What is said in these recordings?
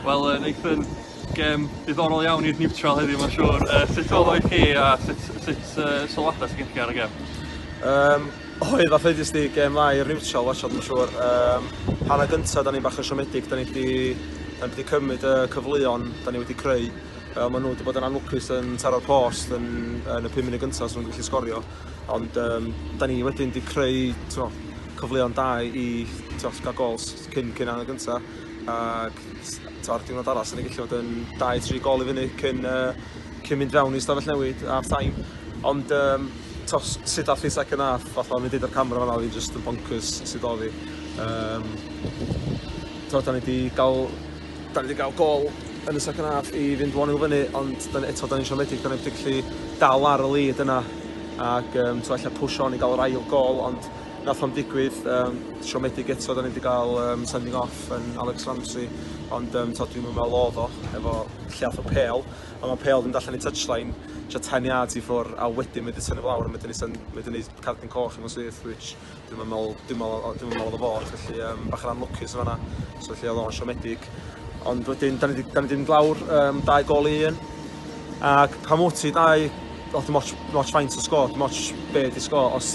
Wel, Nathan, gêm diddorol iawn i'r neutral heddiw, mae'n siŵr. Sut oedd chi a sut sylwadau sy'n gen chi ar y gêm? Oedd a ffeidus di gêm dda i'r neutral, wasiad mae'n siŵr. Hanna gynta, da ni bach yn siomedig, da ni wedi cymryd y cyfleon da ni wedi creu. Maen nhw wedi bod yn anlwcus yn taro'r post yn y 5 munud gyntaf sy'n nhw'n gallu sgorio. Ond da ni wedyn wedi creu cyfleon da i gael gols cyn hanna gynta. Ac ar diwrnod arall, da ni gallu bod yn 2-3 gol i fyny cyn mynd fewn i stafell newid a half-time. Ond sut ath i second half, fatha o'n i dweud ar camera fan'na, oedd just yn bonkers sydd oedd hi. Da ni wedi gael gol yn y second half i fynd 1-0 fyny, ond eto da ni'n siomedig, da ni wedi gallu dal ar y lead yna ac allan push on i gael yr ail gol, ond nath o'n digwydd, siomedig eto, da ni wedi cael sending off yn Alex Ramsey, ond dwi'n meddwl oedd o, efo llaeth o pêl, ond mae pêl ddim allan i touchline, 10 yards i ffwr, a wedyn mynd i tynnu fel awr, mynd i cardyn coch yn o syth, which dwi'n meddwl oedd o fod, felly bach yn anlwcus yn fan'na, so felly oedd o'n siomedig. Ond wedyn, da ni wedi mynd lawr 2 gol i 1, ac pam wyt ti 2, oedd dim ots faint o sgôr, dim ots be di sgôr, os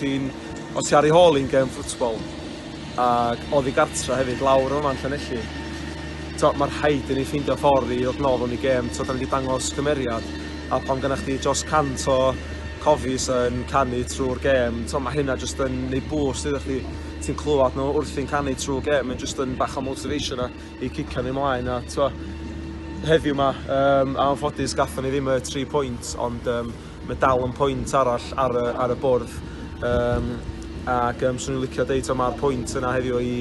ti ar ei hôl i'n gêm ffwtbol, ac oedd i gartra hefyd lawr yma'n Llanelli, mae'r rhaid i ni ffeindio ffordd i ddod nôl yn ei gêm, da ni wedi dangos cymeriad, a pam gynnach chdi dros 100 o cofis yn canu trwy'r gêm, mae hynna jyst yn neud boost iddo chdi. Ti'n clywed nhw wrthi'n canu trwy'r gêm, mae'n jyst yn bach o motivation i cicio ni ymlaen. Heddiw yma, a yn ffodus gathon ni ddim y 3 pwynt, ond mae dal yn pwynt arall ar y bwrdd. Ac swn i'n licio deud mae'r pwynt yna heddiw i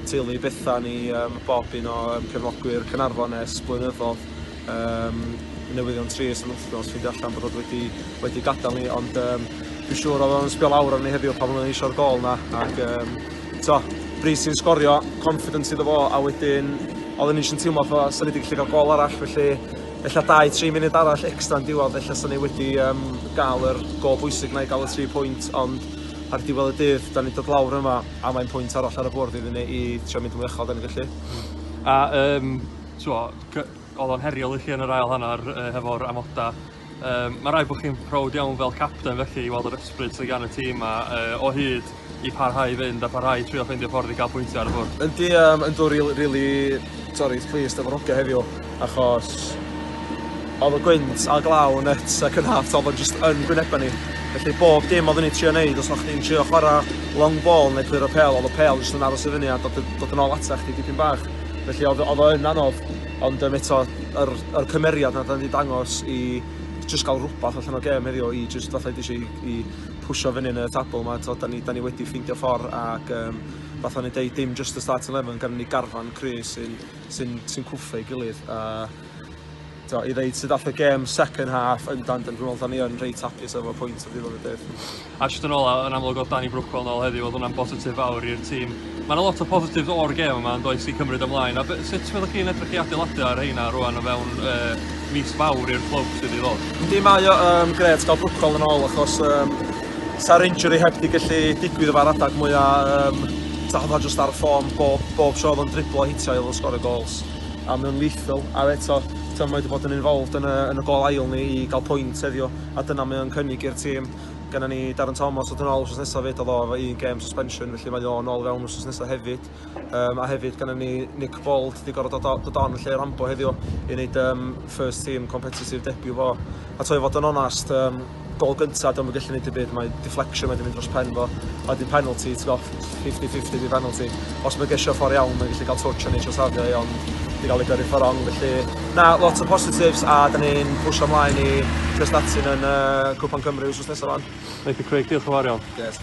teulu Bethan i bob un o cefnogwyr Caernarfon ers blynyddoedd. Newyddion trist yn wythnos, ffeindio allan bod oedd wedi gadael ni, ond dwi'n siŵr oedd o'n sbio lawr arni heddiw pan o'n eisiau'r gol na, ac Brys sy'n sgorio, confidence iddo fo, a wedyn oedden ni eisiau'n teimlo fo, sy'n ni wedi gallu cael gol arall, felly ella 2-3 munud arall extra'n diwedd, ella sy'n ni wedi gael yr gol bwysig na i gael y 3 pwynt, ond ar diwedd y dydd, da ni dod lawr yma, a mae'n pwynt arall ar y bwrdd iddyn ni i trio mynd yn uchel, da ni gallu. A, oedd o'n heriol i chi yn yr ail hanner hefo'r amoda. Mae rai bod chi'n proud iawn fel capten felly i weld yr ysbryd sydd gan y tîm o hyd i parhau i fynd a parhau trio ffeindio ffordd i gael pwyntiau ar y bwrdd. Yndi, yndw really pleased efo'r hogia heddiw, achos oedd o gwynt a glaw net second half, oedd o'n just yn gwyneba ni. Felly bob dim oeddwn ni trio neud, os o'ch chi'n trio chwarae long ball neu clir o pêl, oedd o pêl just yn aros i fyny a dod yn ôl ata chdi dipyn bach. Felly oedd o yn anodd, ond eto yr cymeriad na da ni dangos i just gael rhywbeth allan o gêm heddiw i just fatha i pwysio fyny yn y tabl yma. Da ni wedi ffeindio ffordd ac fatha ni deud dim just y start 11 gan ni garfan cry sy'n cwffio i gilydd. I ddeud sydd ath y gêm second half yn dan, dwi'n meddwl da ni yn reit hapus efo pwynt o ddiwedd y dydd. A jyst yn ola, yn amlwg oedd Danny Brookwell nôl heddiw, oedd hwnna'n positif fawr i'r tîm. Mae yna lot o positifs o'r gêm yma yn does i cymryd ymlaen. A sut fyddwch chi'n edrych i adeiladu ar heina rwan o fewn mis fawr i'r clwb sydd i ddod? Yndi, mae o gret gael Brookwell yn ôl, achos sa'r injury heb di gallu digwydd efo'r adag mwyaf, oedd o just ar y ffôn, bob tro oedd o'n driblo a hitio i oedd o'n sgorio gols. A mae'n lethal, a eto, mae wedi bod yn involved yn y gol ail ni i gael pwynt heddiw, a dyna mae o'n cynnig i'r tîm. Gynna ni Darren Thomas oedd yn ôl wrth nesaf fyd, oedd o efo 1 game suspension, felly mae o'n ôl fewn wrth nesaf hefyd. A hefyd gynna ni Nick Bold, wedi gorfod dod on lle Rambo heddiw i wneud first team competitive debut fo. A to i fod yn onast, gol gyntaf, dwi'n gallu gwneud i byd, mae deflection wedi mynd dros pen fo, a di penalty, 50-50 di penalty. Os mae gesio ffordd iawn, mae'n gallu cael touch yn eich o safiau, ond di gael ei gyrru ffordd rong, felly lot o positives, a da ni'n pwysio ymlaen i Cresdatyn yn Cwpan Cymru wrth nesaf fan. Nathan Craig, diolch yn fawr iawn. Yes,